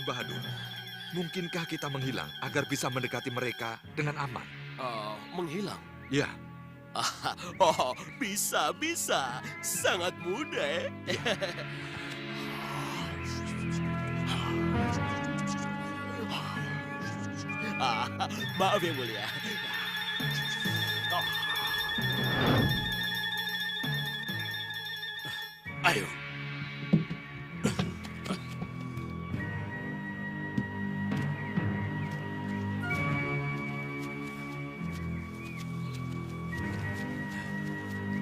Tuan Bahadur, mungkinkah kita menghilang agar bisa mendekati mereka dengan aman? Menghilang? Ya. Bisa. Sangat mudah. Maaf yang mulia. Ayo.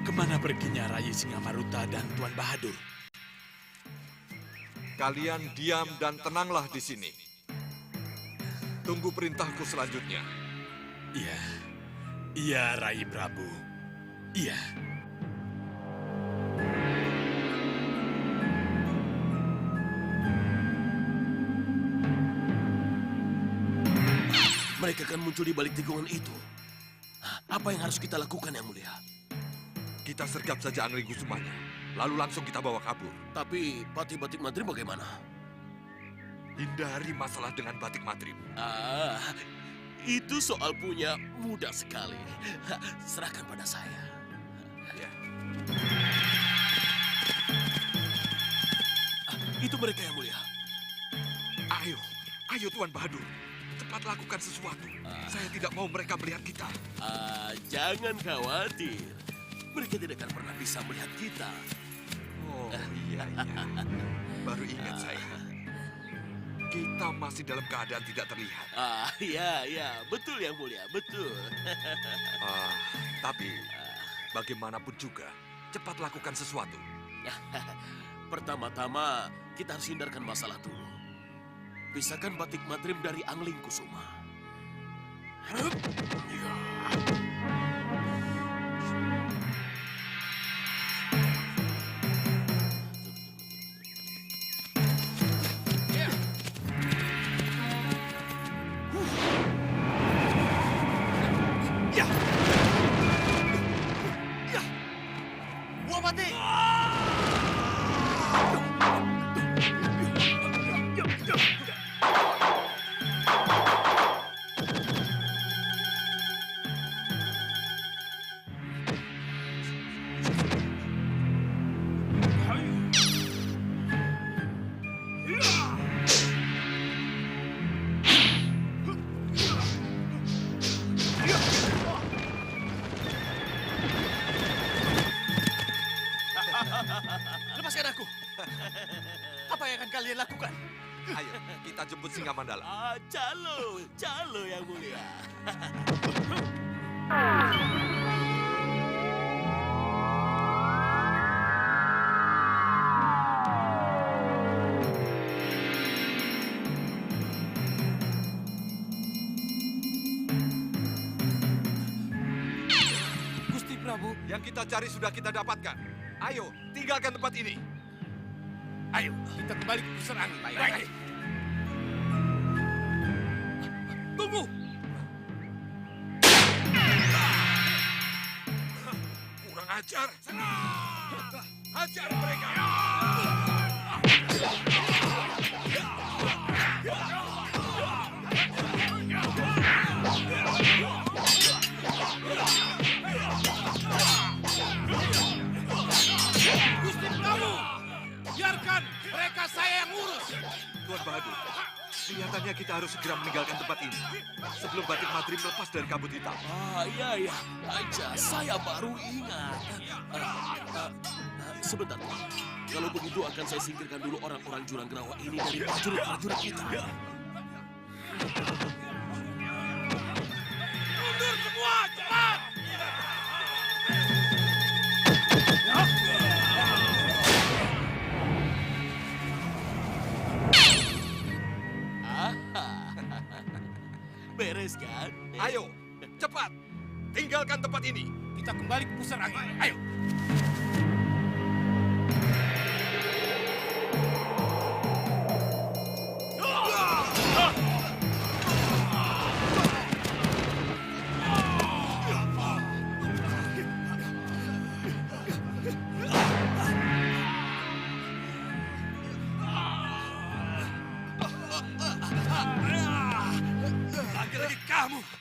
Kemana perginya Rai Singamaruta dan Tuan Bahadur? Kalian diam dan tenanglah di sini. Tunggu perintahku selanjutnya. Iya Rai Prabu. Iya. Mereka akan muncul di balik tikungan itu. Apa yang harus kita lakukan, Yang Mulia? Kita sergap saja Angling Kusumanya, lalu langsung kita bawa kabur. Tapi Patih Batik Madrim bagaimana? Hindari masalah dengan Batik Madrim. Itu soal punya mudah sekali. Serahkan pada saya. Ya. Itu mereka, Yang Mulia. Ayo Tuan Bahadur. Cepat lakukan sesuatu. Saya tidak mau mereka melihat kita. Jangan khawatir. Mereka tidak akan pernah bisa melihat kita. Oh, iya. Baru ingat saya. Kita masih dalam keadaan tidak terlihat. Iya. Betul, Yang Mulia. Betul. Tapi, bagaimanapun juga, cepat lakukan sesuatu. Pertama-tama, kita harus hindarkan masalah dulu. Pisahkan Batik Madrim dari Angling Kusuma. Lepaskan aku. Apa yang akan kalian lakukan? Ayo, kita jemput Singamandala. Calo Yang Mulia. Gusti Prabu. Yang kita cari sudah kita dapatkan. Ayo, tinggalkan tempat ini. Ayo, kita kembali ke pusar angin. Baik. Tunggu. Kurang ajar. Hajar mereka. Gusti Prabu, biarkan mereka saya yang urus. Tuan Bahadur, kelihatannya kita harus segera meninggalkan tempat ini sebelum Batik Madrim lepas dari kabut hitam. Iya. Aja, saya baru ingat. Sebentar, Tuan. Kalau begitu akan saya singkirkan dulu orang-orang Jurang Gerawa ini dari prajurit-prajurit kita. Mundur semua, cepat! Beres kan? Ayo, cepat. Tinggalkan tempat ini. Kita kembali ke pusar angin. Ayo.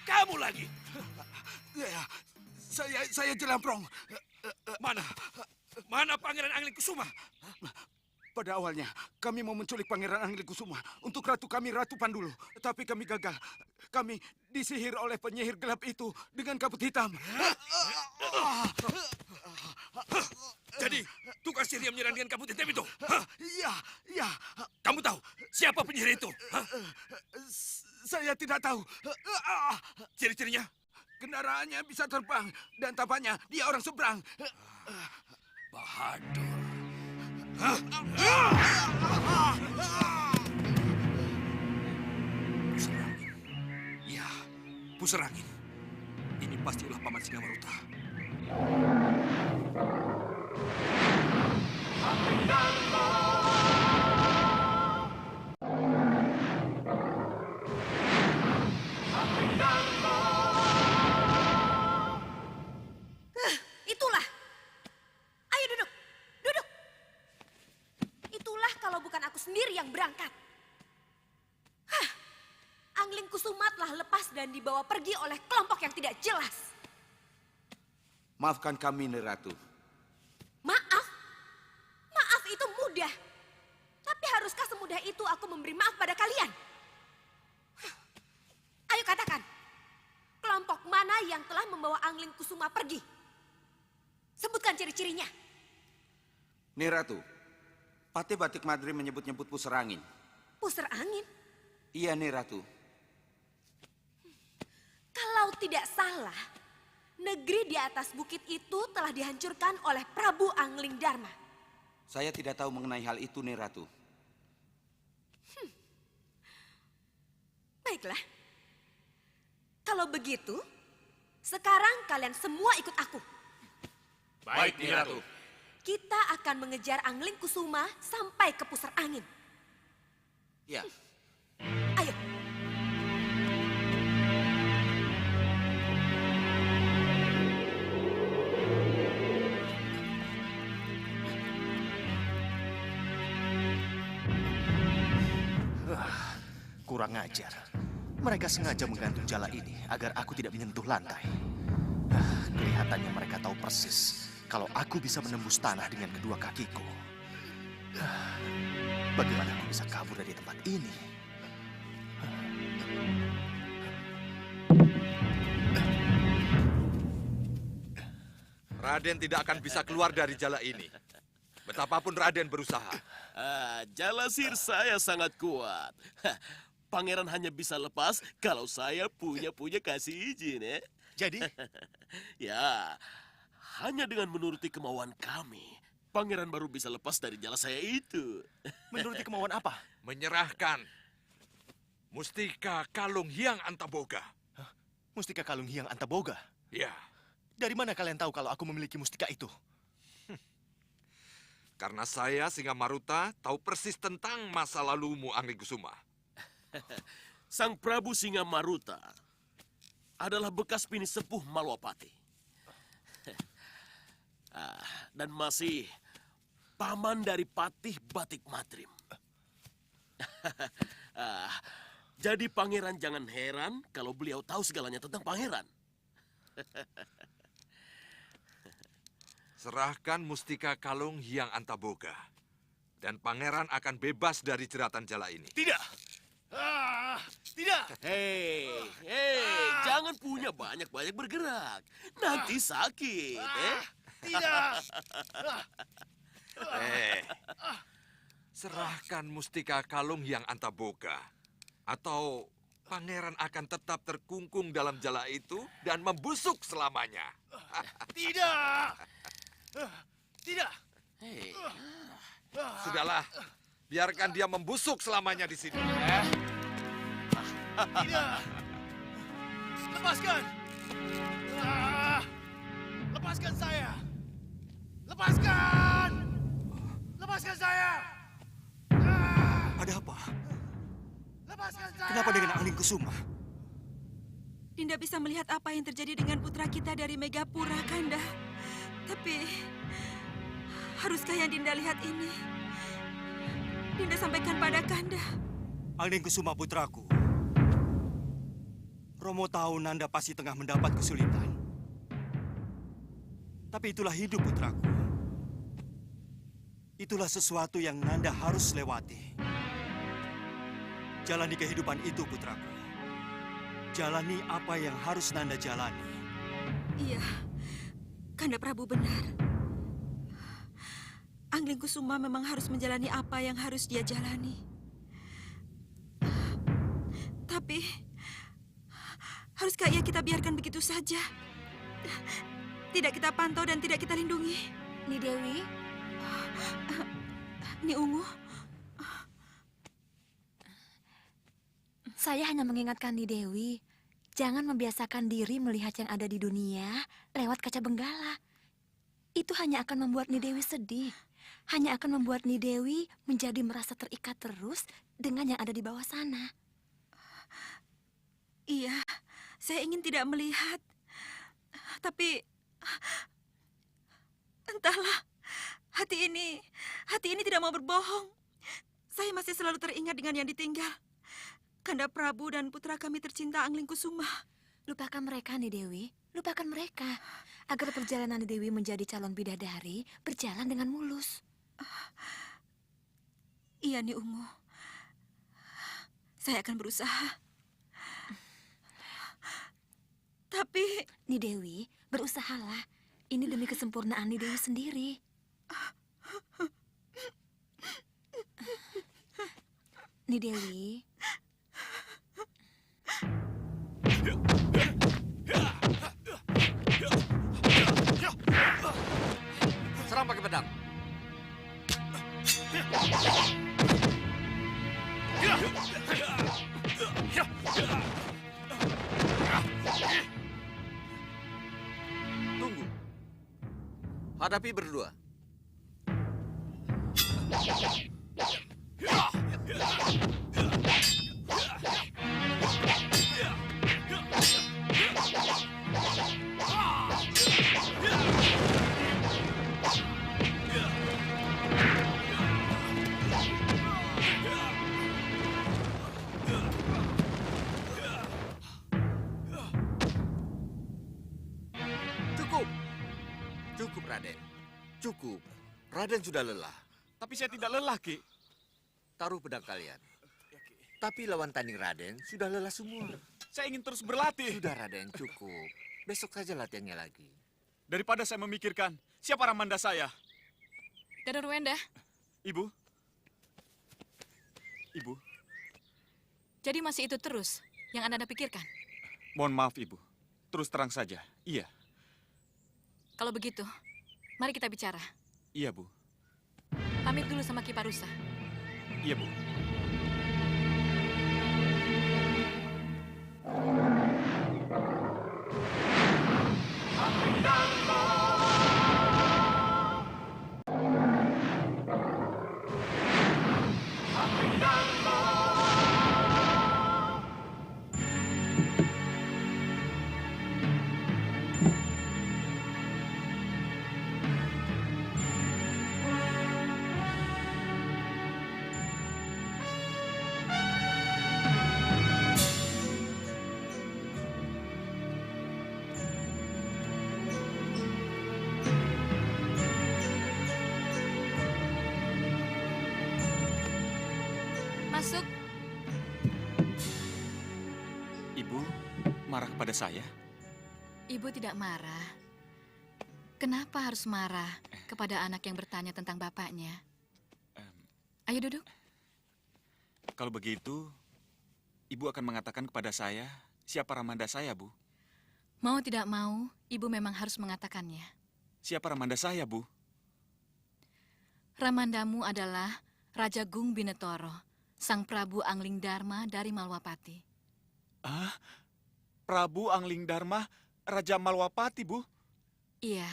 Kamu lagi. Ya, saya Jelamprong. Mana Pangeran Anglingkusuma? Pada awalnya, kami mau menculik Pangeran Anglingkusuma untuk ratu kami, Ratu Pandulu. Tapi kami gagal. Kami disihir oleh penyihir gelap itu dengan kabut hitam. Jadi, tukang sihir yang menyerang dengan kabut hitam itu? Iya. Kamu tahu siapa penyihir itu? Saya tidak tahu. Ciri-cirinya? Kendaraannya bisa terbang dan tampaknya dia orang seberang. Bahadur. Puserangin. Ya, Puserangin. Ini pasti ulah Paman Singamaruta. Itulah. Ayo duduk. Duduk. Itulah kalau bukan aku sendiri yang berangkat. Anglingkusuma telah lepas dan dibawa pergi oleh kelompok yang tidak jelas. Maafkan kami, Neratu. Maaf? Maaf itu mudah. Tapi haruskah semudah itu aku memberi maaf pada kalian? Ayo katakan. Kelompok mana yang telah membawa Anglingkusuma pergi? Sebutkan ciri-cirinya. Neratu, Patih Batik Madrim menyebut-nyebut Puserangin. Puser angin. Iya, Neratu. Kalau tidak salah, negeri di atas bukit itu telah dihancurkan oleh Prabu Angling Dharma. Saya tidak tahu mengenai hal itu, Neratu. Baiklah. Kalau begitu, sekarang kalian semua ikut aku. Baik, Niratu. Kita akan mengejar Anglingkusuma sampai ke pusar angin. Ya. Ayo. Kurang ajar. Mereka sengaja menggantung jala ini agar aku tidak menyentuh lantai. Kelihatannya mereka tahu persis kalau aku bisa menembus tanah dengan kedua kakiku. Bagaimana aku bisa kabur dari tempat ini? Raden tidak akan bisa keluar dari jala ini. Betapapun Raden berusaha. Jala sihir saya sangat kuat. Pangeran hanya bisa lepas kalau saya punya kasih izin, ya. Jadi, Ya, hanya dengan menuruti kemauan kami, pangeran baru bisa lepas dari jala saya itu. menuruti kemauan apa? Menyerahkan Mustika Kalung Hyang Antaboga. Mustika Kalung Hyang Antaboga. Ya, Dari mana kalian tahu kalau aku memiliki mustika itu? karena saya Singamaruta tahu persis tentang masa lalumu, Anglingkusuma. Sang Prabu Singamaruta adalah bekas bini sepuh Malwapati. Dan masih paman dari Patih Batik Madrim. Jadi pangeran jangan heran kalau beliau tahu segalanya tentang pangeran. Serahkan Mustika Kalung Hyang Antaboga. Dan pangeran akan bebas dari jeratan jala ini. Tidak! Tidak! Hei, jangan punya banyak-banyak bergerak. Nanti sakit, Tidak! Serahkan Mustika Kalung Hyang Antaboga. Atau pangeran akan tetap terkungkung dalam jala itu dan membusuk selamanya. Tidak! Tidak! Hei, Sudahlah, biarkan dia membusuk selamanya di sini. Tidak! Lepaskan! Lepaskan saya! Lepaskan! Lepaskan saya! Ada apa? Lepaskan saya! Kenapa dengan Anglingkusuma? Dinda bisa melihat apa yang terjadi dengan putra kita dari Megapura, Kanda. Tapi, haruskah yang Dinda lihat ini? Dinda sampaikan pada Kanda. Anglingkusuma putraku. Romo tahu Nanda pasti tengah mendapat kesulitan. Tapi itulah hidup, putraku. Itulah sesuatu yang Nanda harus lewati. Jalani kehidupan itu, putraku. Jalani apa yang harus Nanda jalani. Iya, Kanda Prabu benar. Anglingkusuma memang harus menjalani apa yang harus dia jalani. Tapi, haruskah ia kita biarkan begitu saja? Tidak kita pantau dan tidak kita lindungi? Ni Dewi, Ni Ungu, saya hanya mengingatkan Ni Dewi, jangan membiasakan diri melihat yang ada di dunia lewat kaca benggala. Itu hanya akan membuat Ni Dewi sedih. Hanya akan membuat Ni Dewi menjadi merasa terikat terus dengan yang ada di bawah sana. iya, saya ingin tidak melihat. Tapi, entahlah, hati ini tidak mau berbohong. Saya masih selalu teringat dengan yang ditinggal. Kanda Prabu dan putra kami tercinta Anglingkusuma. Lupakan mereka, Ni Dewi. Lupakan mereka. Agar perjalanan Ni Dewi menjadi calon bidadari berjalan dengan mulus. Iya, Ni Ungu. Saya akan berusaha. Tapi, Ni Dewi, berusahalah. Ini demi kesempurnaan Ni Dewi sendiri. Ni Dewi, Serang pakai pedang. Tunggu. Hadapi berdua. Cukup. Cukup, Raden. Cukup. Raden sudah lelah. Tapi saya tidak lelah, Ki. Taruh pedang kalian. Tapi lawan tanding Raden sudah lelah semua. Saya ingin terus berlatih. Sudah, Raden, cukup. Besok saja latihannya lagi. Daripada saya memikirkan siapa Ramanda saya. Dan Ruenda, Ibu. Ibu, jadi masih itu terus yang Anda pikirkan? mohon maaf, Ibu. Terus terang saja. Iya. Kalau begitu, mari kita bicara. Iya, Bu. Pamit dulu sama Ki Parusa. Iya, Bu. Masuk. Ibu marah kepada saya? Ibu tidak marah. Kenapa harus marah kepada anak yang bertanya tentang bapaknya? Ayo duduk. Kalau begitu, Ibu akan mengatakan kepada saya siapa Ramanda saya, Bu? Mau tidak mau, Ibu memang harus mengatakannya. Siapa Ramanda saya, Bu? Ramandamu adalah Raja Gung Binetoro, Sang Prabu Angling Dharma dari Malwapati. Ah, Prabu Angling Dharma, Raja Malwapati, Bu. Iya,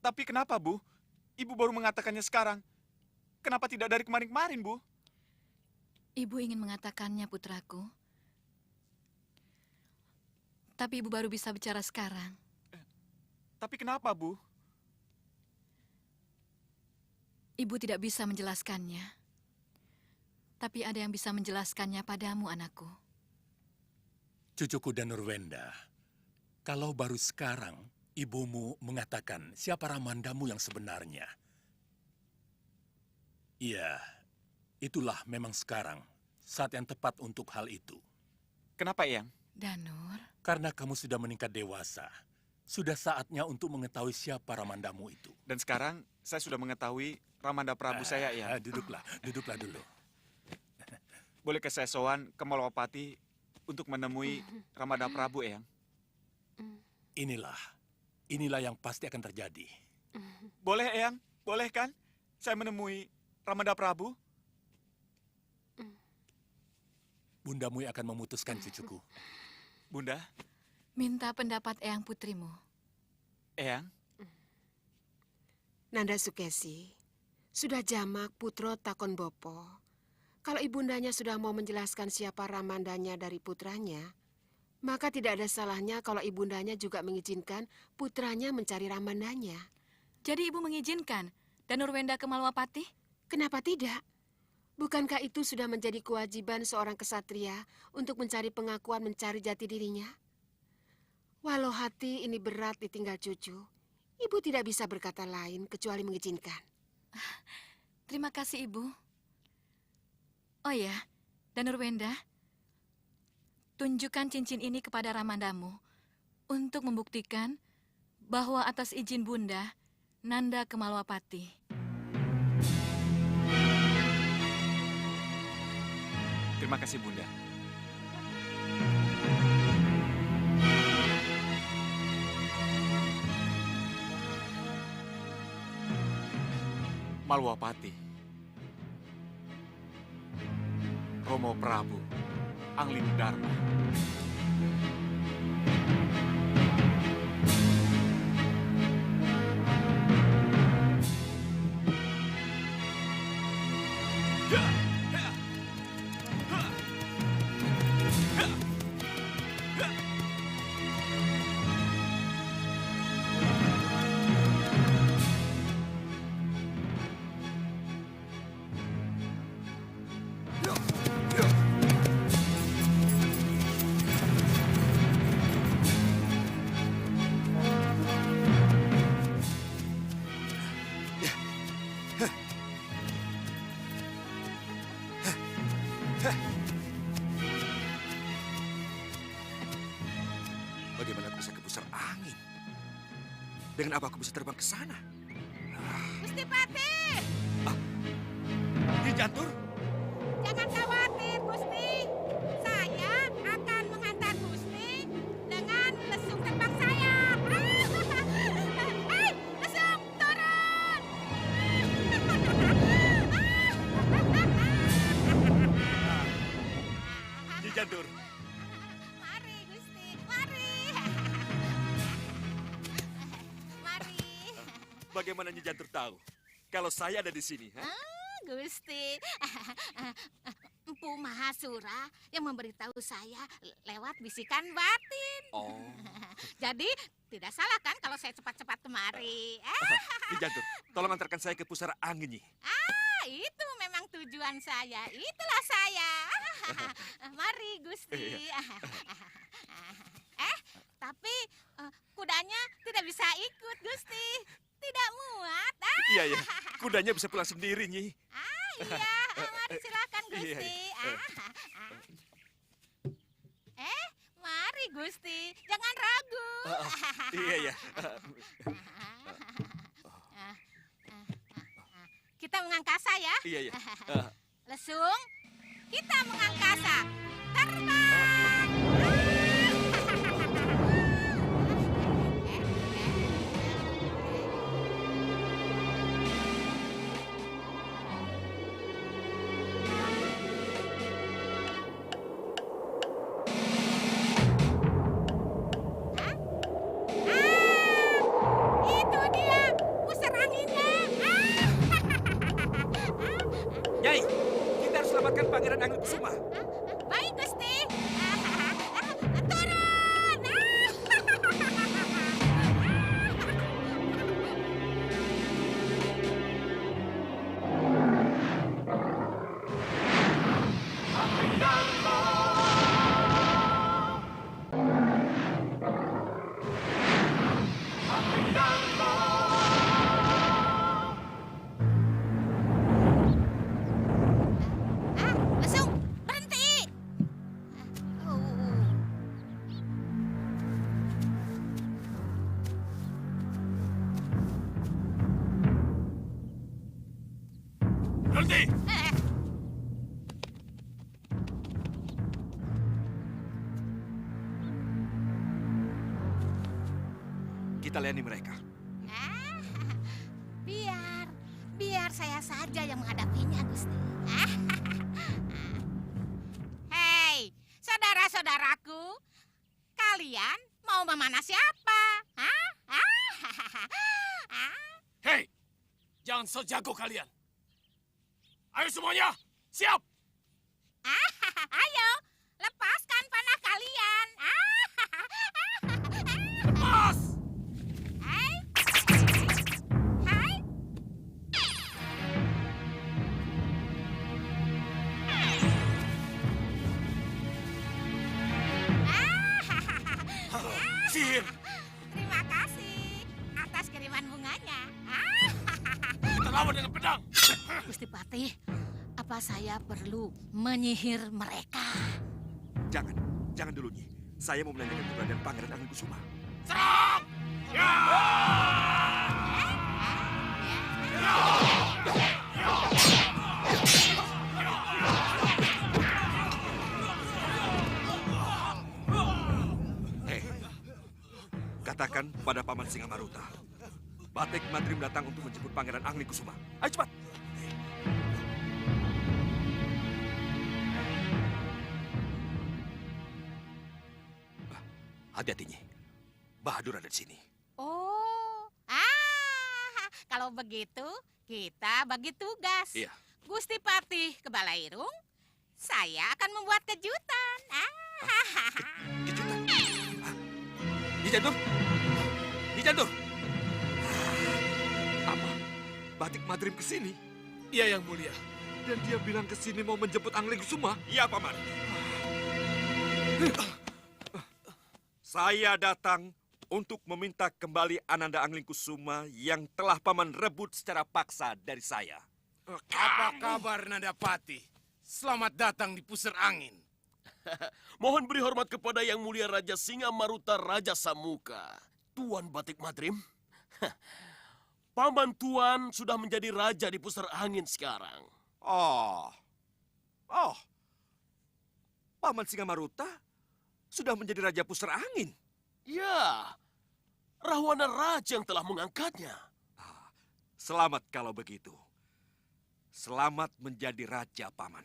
Tapi kenapa, Bu? Ibu baru mengatakannya sekarang. Kenapa tidak dari kemarin-kemarin, Bu? Ibu ingin mengatakannya, putraku. Tapi Ibu baru bisa bicara sekarang. Tapi kenapa, Bu? Ibu tidak bisa menjelaskannya. Tapi ada yang bisa menjelaskannya padamu, anakku. Cucuku Danurwenda, kalau baru sekarang ibumu mengatakan siapa Ramandamu yang sebenarnya. Iya, itulah memang sekarang saat yang tepat untuk hal itu. Kenapa, Eyang? Danur, Karena kamu sudah meningkat dewasa, sudah saatnya untuk mengetahui siapa Ramandamu itu. Dan sekarang saya sudah mengetahui Ramanda Prabu saya, Eyang. Duduklah dulu. Bolehkah saya sowan ke Malawapati untuk menemui Ramanda Prabu, Eyang? Inilah yang pasti akan terjadi. Boleh, Eyang? Boleh kan? Saya menemui Ramanda Prabu? Bundamu yang akan memutuskan, cucuku. Bunda, minta pendapat Eyang putrimu. Eyang, Nanda Sukesi, sudah jamak putro takon bopo. Kalau ibundanya sudah mau menjelaskan siapa Ramandanya dari putranya, maka tidak ada salahnya kalau ibundanya juga mengizinkan putranya mencari Ramandanya. Jadi ibu mengizinkan Danurwenda ke Malawapati? Kenapa tidak? Bukankah itu sudah menjadi kewajiban seorang kesatria untuk mencari pengakuan mencari jati dirinya? Walau hati ini berat ditinggal cucu, ibu tidak bisa berkata lain kecuali mengizinkan. Terima kasih, Ibu. Oh ya, Danurwenda, tunjukkan cincin ini kepada Ramandamu untuk membuktikan bahwa atas izin Bunda, Nanda ke Malawapati. terima kasih, Bunda. Malwapati, Romo Prabu, Anglin Dharma. Bagaimana aku bisa ke pusar angin? Dengan apa aku bisa terbang ke sana? Gusti Patih! Nyi Jantur? Jangan khawatir, Gusti. Saya akan mengantar Gusti dengan lesung terbang saya. Hei, lesung, turun! Nyi Jantur, Mari, Gusti, mari. Mari. bagaimana Nyi Jantur tahu kalau saya ada di sini? Ha? Gusti, Empu Mahasura yang memberitahu saya lewat bisikan batin. Oh, Jadi tidak salah kan kalau saya cepat-cepat kemari? Nyi Jantur, tolong antarkan saya ke pusar angin, Nyi. Itu memang tujuan saya. Itulah saya. Mari, Gusti. Tapi kudanya tidak bisa ikut, Gusti. Tidak muat. Iya, iya. Kudanya bisa pulang sendiri, Nyi. Iya. Mari silakan, Iya, Gusti. iya. Mari, Gusti. Jangan ragu. Iya, iya. Kita mengangkasa ya. Iya, iya. Lesung, kita mengangkasa. Terbang. Itu dia, pusar anginnya. Nyai, kita harus selamatkan Pangeran Angin Kusuma. Baik, Gusti. Turun. Pati! Kita layani mereka. Biar saya saja yang menghadapinya, Gusti. Hei, saudara-saudaraku, kalian mau memanah siapa? Hei, jangan so jago kalian. Ayo semuanya, siap! Ayo, lepaskan panah kalian. Lepas! Hai. Hai. Sihir! Terima kasih atas kiriman bunganya. Kita lawan dengan pedang! Gusti Patih, apa saya perlu menyihir mereka? Jangan dulu, Nyi. Saya mau menanyakan keberadaan Pangeran Angin Kusuma. Serang! Ya! Katakan pada Paman Singamaruta, Batik Madrim datang untuk menjemput Pangeran Angin Kusuma. Ayo cepat! Hati-hati, Nyi. Bahadur ada di sini. Oh, kalau begitu kita bagi tugas. Iya. Gusti Patih ke Balairung, saya akan membuat kejutan. Kejutan? Nyi Jandur? Nyi Jandur? Apa? Batik Madrim ke sini? Iya, Yang Mulia. Dan dia bilang ke sini mau menjemput Angling Kusuma? Iya, Paman. Saya datang untuk meminta kembali Ananda Angling Kusuma yang telah Paman rebut secara paksa dari saya. Apa kabar, Nandapati? Selamat datang di Pusar Angin. Mohon beri hormat kepada Yang Mulia Raja Singamaruta Raja Samuka. Tuan Batik Madrim, Paman Tuan sudah menjadi raja di Pusar Angin sekarang. Oh, Paman Singamaruta sudah menjadi Raja Pusar Angin. Ya, Rahwana Raja yang telah mengangkatnya. Selamat kalau begitu. Selamat menjadi Raja, Paman.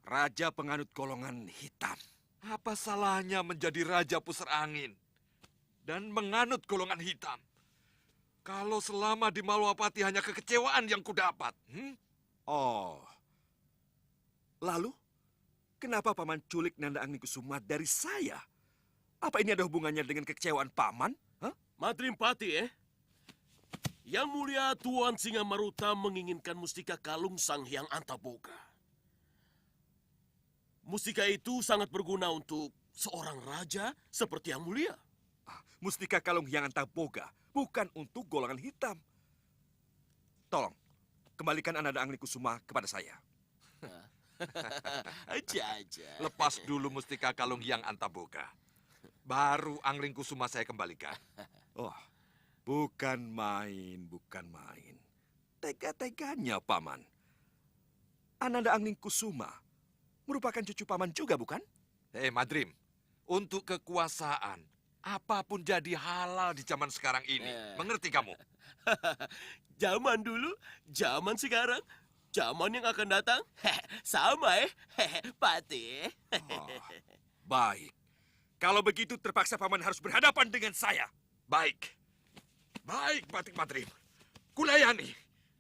Raja penganut golongan hitam. Apa salahnya menjadi Raja Pusar Angin dan menganut golongan hitam? Kalau selama di Malwapati hanya kekecewaan yang kudapat. Oh, lalu kenapa Paman culik Nanda Angin Kusuma dari saya? Apa ini ada hubungannya dengan kekecewaan Paman? Madrim Pati, Yang Mulia Tuan Singamaruta menginginkan mustika kalung Sang Hyang Antaboga. Mustika itu sangat berguna untuk seorang raja seperti Yang Mulia. Mustika kalung Hyang Antaboga bukan untuk golongan hitam. Tolong, kembalikan Ananda Angin Kusuma kepada saya. Aja. Lepas dulu mustika kalung Hyang Antaboga. Baru Angling Kusuma saya kembalikan. Oh, bukan main. Tega-teganya, Paman. Ananda Angin Kusuma merupakan cucu Paman juga, bukan? Hei, Madrim. Untuk kekuasaan, apapun jadi halal di zaman sekarang ini. Mengerti kamu? Zaman dulu, zaman sekarang, zaman yang akan datang, sama Pati. Baik. Kalau begitu terpaksa Paman harus berhadapan dengan saya. Baik, Batik Madrim. Kulayani.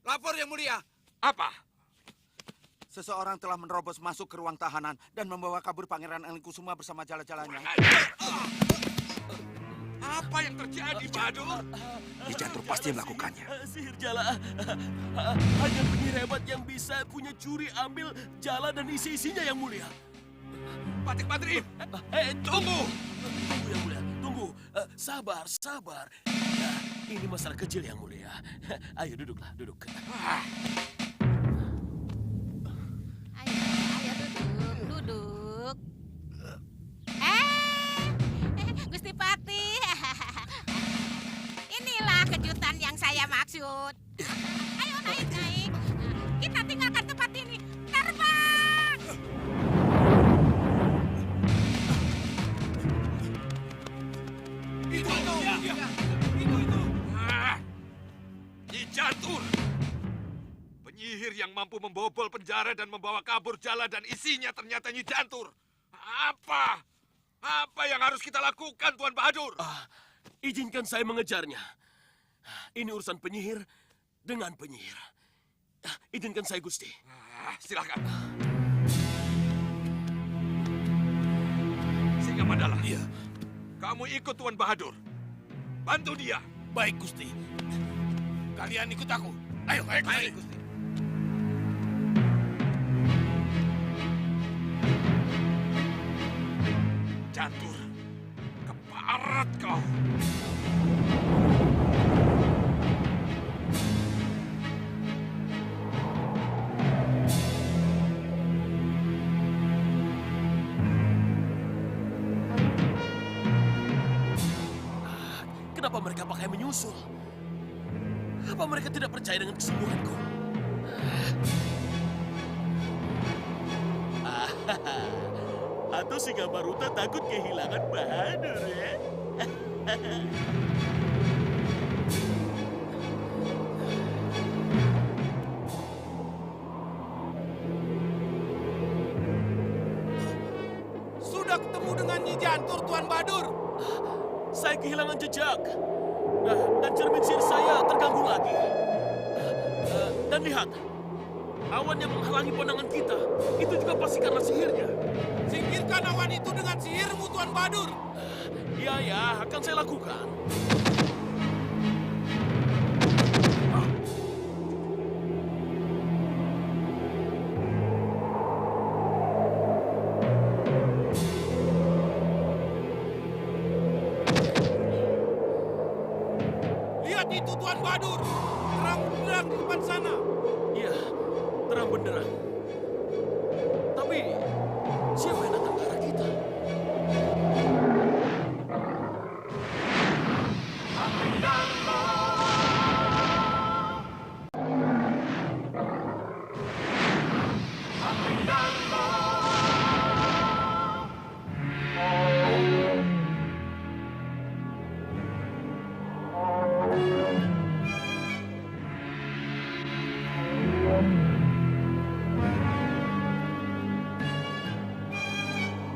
Lapor, Yang Mulia. Apa? Seseorang telah menerobos masuk ke ruang tahanan dan membawa kabur Pangeran Angin Kusuma bersama jala-jalanya. Apa yang terjadi, Bahadur? Nyi Jandur pasti melakukannya. Sihir jala. Hanya penyihir hebat yang bisa punya curi ambil jala dan isi-isinya, Yang Mulia. Batik Madrim. Tunggu, Yang Mulia. Tunggu. Sabar. Ini masalah kecil, Yang Mulia. Ayo duduklah, duduk. Ayo duduk. Gusti Patih. Inilah kejutan yang saya maksud. Ayo naik. Kita tinggalkan Nyi Jantur. Penyihir yang mampu membobol penjara dan membawa kabur jala dan isinya ternyata Nyi Jantur. Apa? Apa yang harus kita lakukan, Tuan Bahadur? Izinkan saya mengejarnya. Ini urusan penyihir dengan penyihir. Izinkan saya, Gusti. Silakan. Singa Mandala. Iya. Kamu ikut Tuan Bahadur. Bantu dia. Baik, Gusti. Kalian ikut aku. Ayo, Gusti. Jantur, keparat kau. Kenapa mereka pakai menyusul? Apa mereka tidak percaya dengan kesembuhanku? Atau Singa Maruta takut kehilangan Bahadur ya? Sudah ketemu dengan Nyi Jantur, Tuan Bahadur. Saya kehilangan jejak. Dan cermin sihir saya terganggu lagi. Dan lihat, awan yang menghalangi pandangan kita, itu juga pasti karena sihirnya. Singkirkan awan itu dengan sihirmu, Tuan Bahadur. Iya, ya, akan saya lakukan. Lihat itu, Tuan Bahadur. Terang benderang di depan sana. Iya, terang benderang. Tapi, siapa yang datang ke arah kita?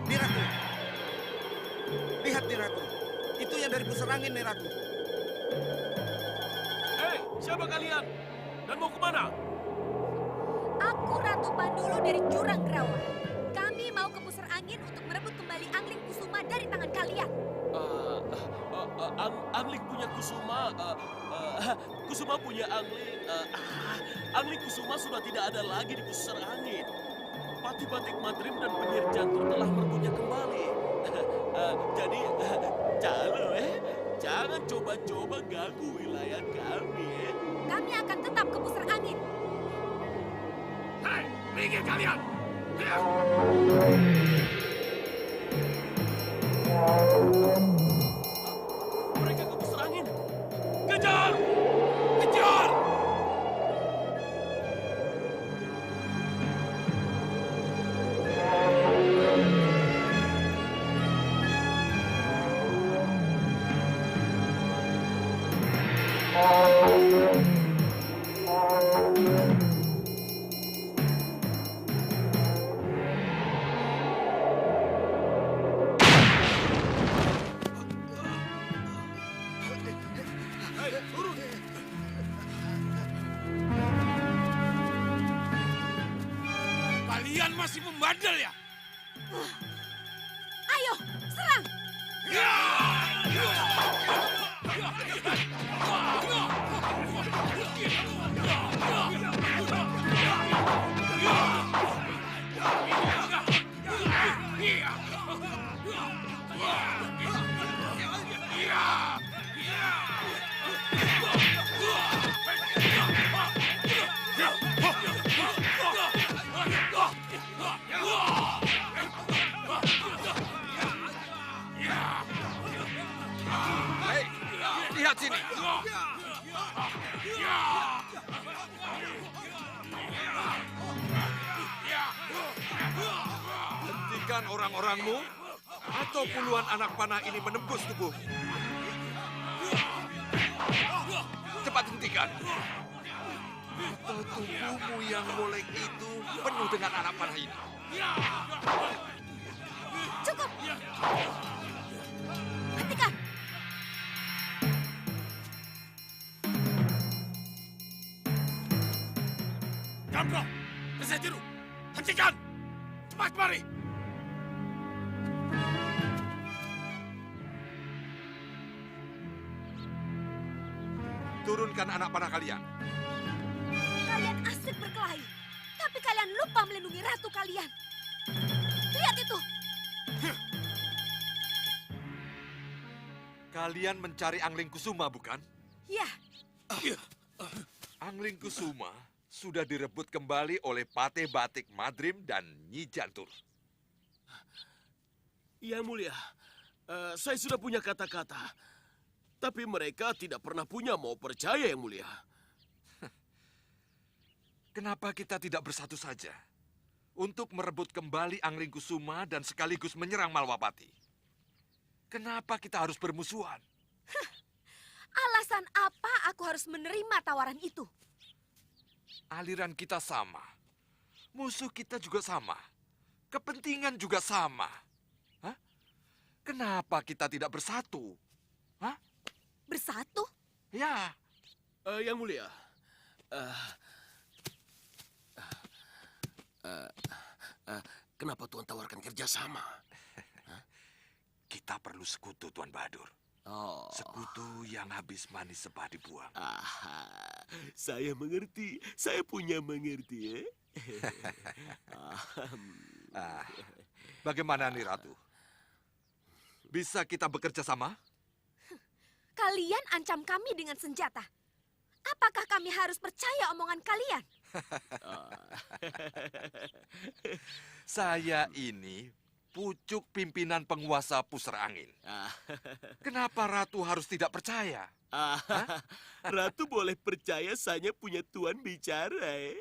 Niratu. Lihat, Niratu. Itu yang dari pusar angin, Niratu. Hei, siapa kalian? Dan mau kemana? Aku Ratu Pandulu dari Jurang Gerawa. Kami mau ke pusar angin untuk merebut kembali Angling Kusuma dari tangan kalian. Angling punya Kusuma, Kusuma punya Angling. Angling Kusuma sudah tidak ada lagi di pusar angin. Pati Batik Madrim dan penyihir Jantur telah merebutnya kembali. Jadi, jangan coba-coba ganggu wilayah kami. Kami akan tetap ke pusar angin. Hei, minggir kalian! Mereka ke pusar angin. Kejar! Kejar! Kalian masih membandel ya? Ayo, serang! Hei, lihat sini. Hentikan orang-orangmu, atau puluhan anak panah ini menembus tubuh. Hentikan! Tubuhmu yang molek itu penuh dengan anak panah ini. Cukup! Hentikan! Gambro, Kesetiru, hentikan! Cepat mari! Turunkan anak panah kalian. Kalian asik berkelahi, tapi kalian lupa melindungi ratu kalian. Lihat itu! Kalian mencari Angling Kusuma, bukan? Ya, Angling Kusuma sudah direbut kembali oleh Patih Batik Madrim dan Nyi Jantur. Yang mulia, saya sudah punya kata-kata. Tapi mereka tidak pernah punya mau percaya, Yang mulia. Kenapa kita tidak bersatu saja untuk merebut kembali Angling Kusuma dan sekaligus menyerang Malwapati? Kenapa kita harus bermusuhan? alasan apa aku harus menerima tawaran itu? Aliran kita sama. Musuh kita juga sama. Kepentingan juga sama. Hah? Kenapa kita tidak bersatu? Hah? Bersatu? Ya. Yang mulia, kenapa Tuan tawarkan kerjasama? Kita perlu sekutu, Tuan Bahadur. Oh. Sekutu yang habis manis sepah dibuang. Saya mengerti. Saya punya mengerti, ya. Bagaimana nih, Ratu? Bisa kita bekerja sama? Kalian ancam kami dengan senjata. Apakah kami harus percaya omongan kalian? Saya ini pucuk pimpinan penguasa pusar angin. Kenapa Ratu harus tidak percaya? Ratu boleh percaya saya punya tuan bicara, ya.